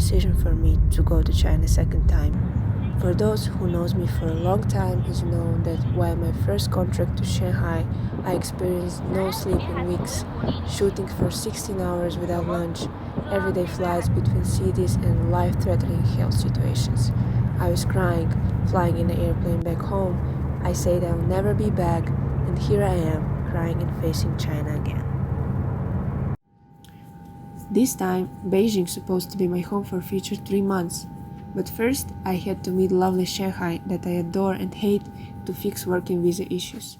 decision for me to go to China a second time. For those who knows me for a long time has known that while my first contract to Shanghai, I experienced no sleep in weeks, shooting for 16 hours without lunch, everyday flights between cities and life-threatening health situations. I was crying, flying in an airplane back home. I said I'll never be back, and here I am, crying and facing China again. This time, Beijing supposed to be my home for future 3 months. But first, I had to meet lovely Shanghai that I adore and hate to fix working visa issues.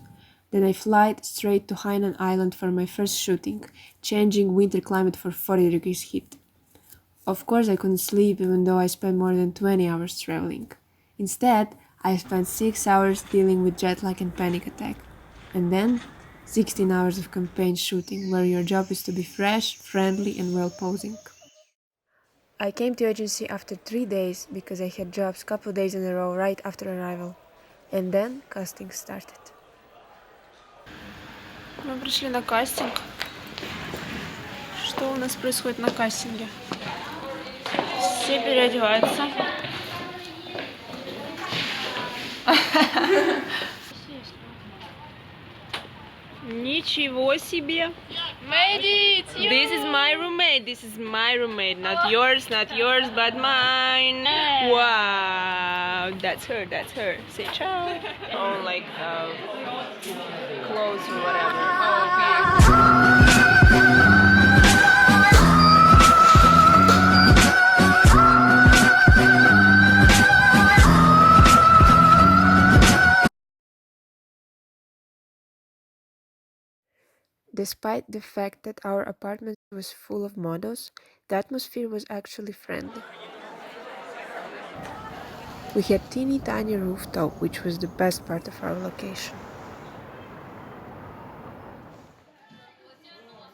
Then I flight straight to Hainan Island for my first shooting, changing winter climate for 40 degrees heat. Of course, I couldn't sleep even though I spent more than 20 hours traveling. Instead, I spent 6 hours dealing with jet lag and panic attack. And then, 16 hours of campaign shooting where your job is to be fresh, friendly and well posing. I came to agency after 3 days because I had jobs couple days in a row right after arrival. And then casting started. Мы пришли на кастинг. Что у нас происходит на кастинге? Все переодеваются. Ничего себе! Made it! This is my roommate. This is my roommate. Not yours, but mine. Wow, that's her. Say ciao. Oh, like clothes or whatever. Despite the fact that our apartment was full of models, the atmosphere was actually friendly. We had teeny tiny rooftop, which was the best part of our location.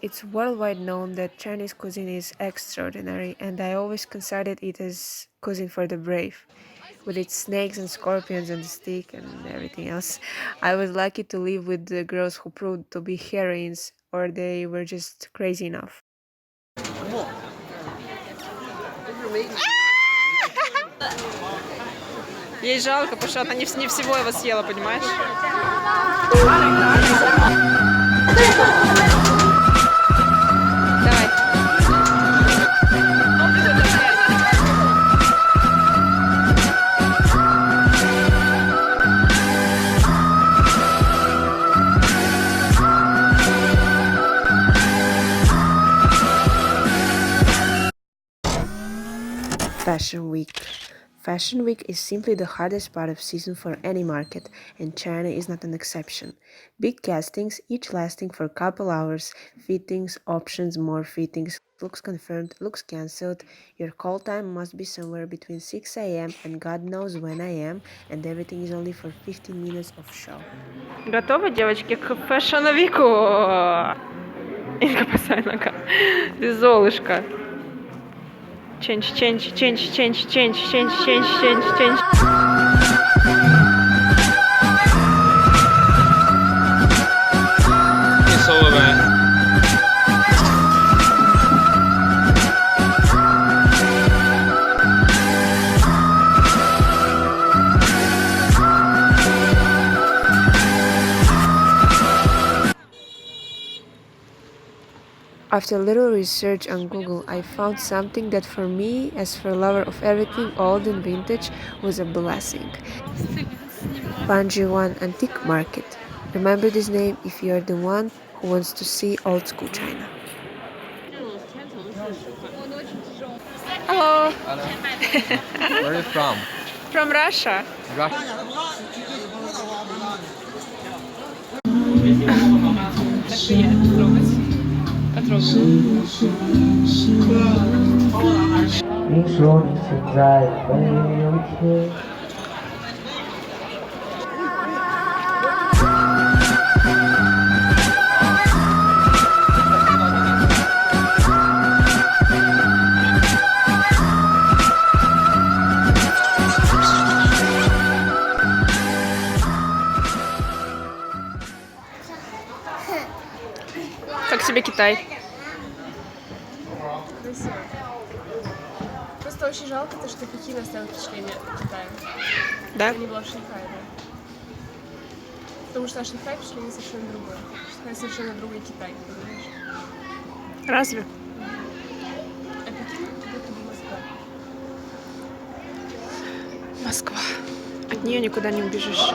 It's worldwide known that Chinese cuisine is extraordinary, and I always considered it as cuisine for the brave. With its snakes and scorpions and the stick and everything else. I was lucky to live with the girls who proved to be heroines, or they were just crazy enough. Ей жалко, потому что она не всего его съела, понимаешь? Давай. Fashion Week. Fashion Week is simply the hardest part of season for any market, and China is not an exception. Big castings, each lasting for a couple hours, fittings, options, more fittings, looks confirmed, looks cancelled. Your call time must be somewhere between 6 a.m. and God knows when I am, and everything is only for 15 minutes of show. Готовы, девочки, к фэшн-вику? Инга, посай нога. Ты золушка. Change. It's over, man. After a little research on Google, I found something that for me, as for a lover of everything old and vintage, was a blessing. Panjiwan Antique Market. Remember this name if you are the one who wants to see old school China. Hello. Where are you from? From Russia. Как тебе Китай? Просто очень жалко, то, что Пекин оставил впечатление Китая. Да? Я не была в Шанхае, да. Потому что Шанхай впечатление совершенно другое. Шанхай совершенно другой Китай, понимаешь? Разве? А Пекин будто бы Москва. Москва. От нее никуда не убежишь.